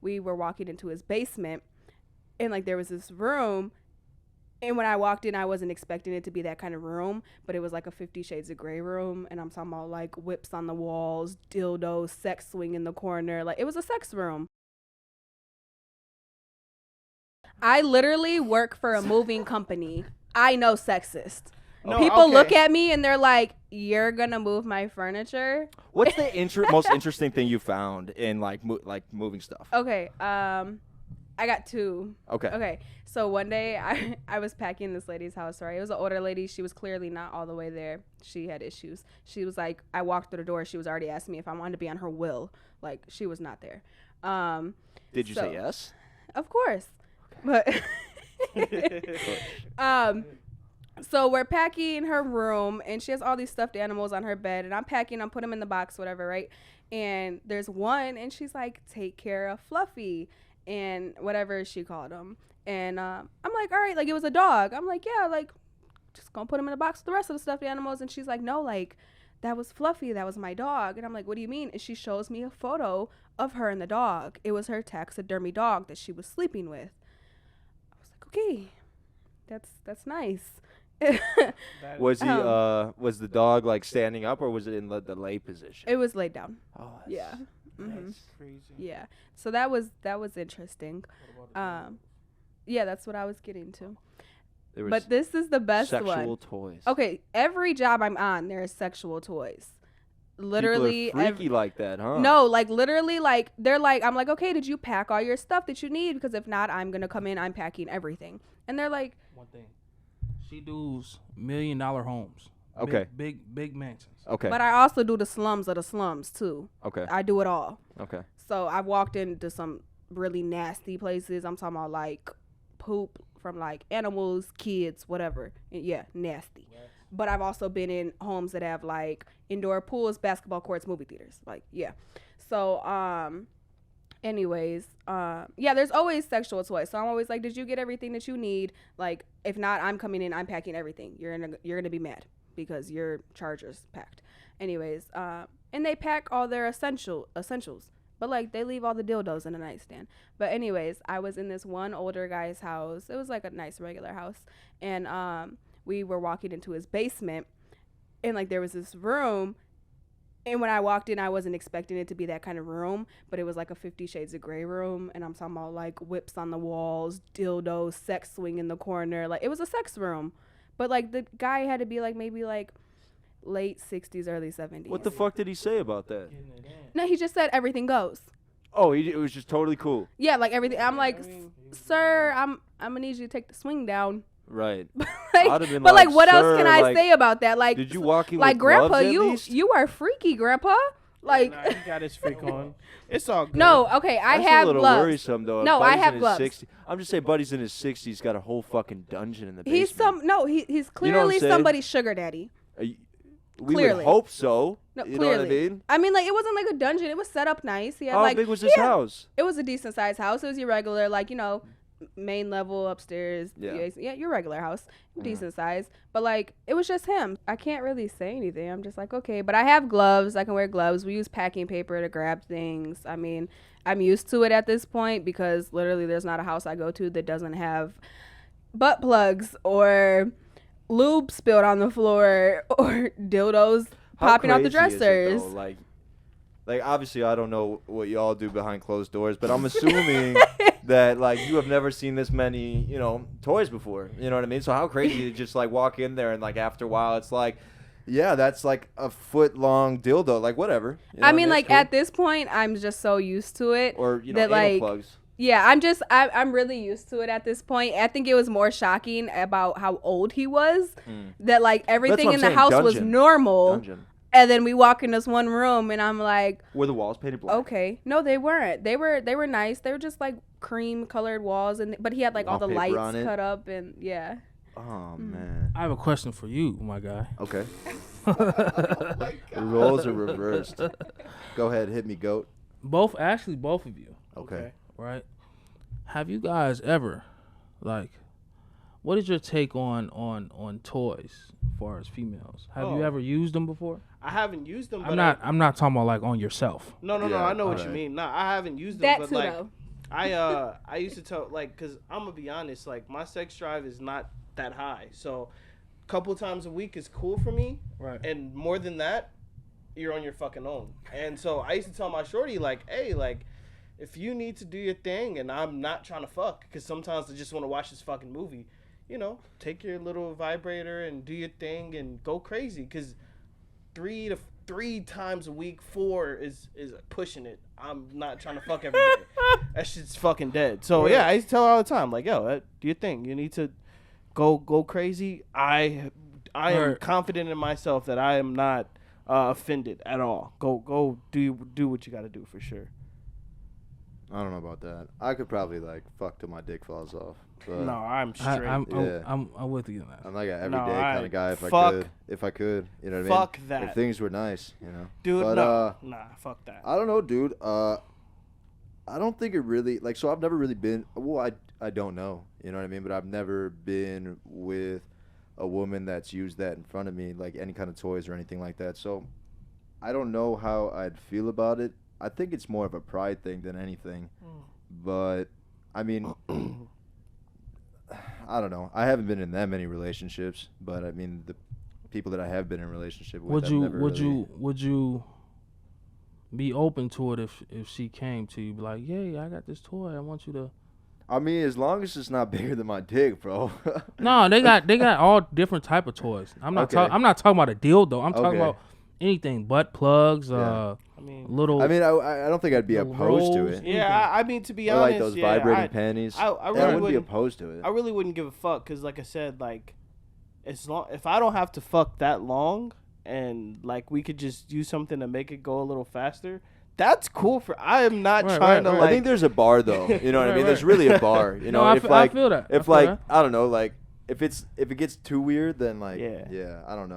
we were walking into his basement, and like there was this room. And when I walked in, I wasn't expecting it to be that kind of room, but it was like a 50 Shades of Grey room. And I'm talking about like whips on the walls, dildos, sex swing in the corner. Like it was a sex room. I literally work for a moving company. I know sexist. People look at me and they're like, "You're gonna move my furniture?" What's the most interesting thing you found in like moving stuff? Okay, I got two. Okay. So one day I was packing this lady's house, right? It was an older lady. She was clearly not all the way there. She had issues. She was like, I walked through the door. She was already asking me if I wanted to be on her will. Like, she was not there. Did you say yes? Of course. Okay. But so we're packing her room, and she has all these stuffed animals on her bed, and I'm packing, I'm putting them in the box, whatever, right? And there's one, and she's like, take care of Fluffy, and whatever she called him. And I'm like, all right, like, it was a dog. I'm like, yeah, like, just gonna put him in a box with the rest of the stuffed animals. And she's like, no, like, that was Fluffy, that was my dog. And I'm like, what do you mean? And she shows me a photo of her and the dog. It was her taxidermy dog that she was sleeping with. I was like, okay, that's nice. Was he was the dog like standing up, or was it in the lay position? It was laid down. Oh, yeah. That's crazy. Yeah. So that was interesting. Yeah, that's what I was getting to. But this is the best one. Sexual toys. Okay, every job I'm on, there is sexual toys. Literally. People are freaky like that, huh? No, like literally, like they're like, I'm like, okay, did you pack all your stuff that you need? Because if not, I'm gonna come in. I'm packing everything. And they're like, one thing. She does $1 million homes. Okay. Big mansions. Okay. But I also do the slums of the slums too. Okay. I do it all. Okay. So I've walked into some really nasty places. I'm talking about like poop from like animals, kids, whatever. Yeah, nasty. Yes. But I've also been in homes that have like indoor pools, basketball courts, movie theaters. Like, yeah. So, anyways, yeah, there's always sexual toys. So I'm always like, did you get everything that you need? Like, if not, I'm coming in, I'm packing everything. You're gonna be mad because your charger's packed. Anyways, and they pack all their essentials. But like they leave all the dildos in the nightstand. But anyways, I was in this one older guy's house. It was like a nice regular house. And we were walking into his basement, and like there was this room. And when I walked in, I wasn't expecting it to be that kind of room, but it was like a 50 Shades of Grey room. And I'm talking about like whips on the walls, dildos, sex swing in the corner. Like it was a sex room. But like the guy had to be like maybe like late 60s, early 70s. What the fuck did he say about that? No, he just said everything goes. Oh, it was just totally cool. Yeah, like everything. I'm like, sir, I'm gonna need you to take the swing down. Right. Like, but like, what else can I say about that? Like, did you walk in like with Grandpa? gloves at You least? you are freaky, Grandpa. Like, he got his freak on. It's all good. No, okay, I That's have a little gloves. worrisome though. No, I have gloves. 60s, I'm just saying, buddy's in his 60s, got a whole fucking dungeon in the basement. He's clearly somebody's sugar daddy. We would hope so. No, you clearly. know what I mean? I mean, like, it wasn't like a dungeon. It was set up nice. He had, How big was his house? It was a decent sized house. It was your regular, like, you know, main level upstairs. Yeah. Your regular house. Decent size. But, like, it was just him. I can't really say anything. I'm just like, okay. But I have gloves. I can wear gloves. We use packing paper to grab things. I mean, I'm used to it at this point because literally there's not a house I go to that doesn't have butt plugs or lube spilled on the floor or dildos popping out the dressers. Like obviously I don't know what y'all do behind closed doors, but I'm assuming that like you have never seen this many, you know, toys before. You know what I mean? So how crazy to just like walk in there and like after a while it's like, yeah, that's like a foot long dildo, like whatever. You know I mean, like cool. at this point I'm just so used to it. Or you know, that, anal like, plugs. Yeah, I'm really used to it at this point. I think it was more shocking about how old he was. That like everything in the house was normal. Dungeon. And then we walk in this one room and I'm like, were the walls painted black? Okay. No, they weren't. They were nice. They were just like cream colored walls, and but he had like all the lights cut up, and yeah. Oh man. I have a question for you, my guy. Okay. The roles are reversed. Go ahead, hit me, goat. Both of you. Okay. Right? Have you guys ever, like, what is your take on toys as far as females? Have you ever used them before? I haven't used them. I'm not talking about like on yourself. No. I know what you mean. No, I haven't used them. That but too, like, though. I used to tell, like, cause I'm gonna be honest, like my sex drive is not that high, so a couple times a week is cool for me, Right. and more than that, you're on your fucking own. And so I used to tell my shorty, like, hey, like, if you need to do your thing and I'm not trying to fuck, because sometimes I just want to watch this fucking movie, you know, take your little vibrator and do your thing and go crazy, because 3 times a week, 4 is pushing it. I'm not trying to fuck every day. That shit's fucking dead. So yeah, I used to tell her all the time, like, yo, do your thing. You need to go crazy. I am confident in myself that I am not offended at all. Go do what you got to do for sure. I don't know about that. I could probably like fuck till my dick falls off. But No, I'm straight. I'm with you on that. I'm like an No, everyday kind of guy if I could. You know what I mean? Fuck that. If things were nice, you know. Dude, but, no. Nah, fuck that. I don't know, dude. I don't think it really like. So I've never really been. Well, I don't know. You know what I mean? But I've never been with a woman that's used that in front of me, like any kind of toys or anything like that. So I don't know how I'd feel about it. I think it's more of a pride thing than anything. But I mean, I don't know. I haven't been in that many relationships, but I mean the people that I have been in a relationship with. Would you be open to it if she came to you, be like, yeah, I got this toy, I want you to. I mean, as long as it's not bigger than my dick, bro. No, they got all different type of toys. I'm not talking about a dildo. I'm talking about anything, butt plugs, I mean, little. I don't think I'd be opposed to it. Yeah, I mean, to be Or honest, like those vibrating panties. I really wouldn't be opposed to it. I really wouldn't give a fuck, because like I said, like, if I don't have to fuck that long, and like we could just do something to make it go a little faster, that's cool. I am not trying to like. I think there's a bar though. You know what I mean? There's really a bar. You know, I feel that. If like I don't know, like if it gets too weird, then like yeah, I don't know.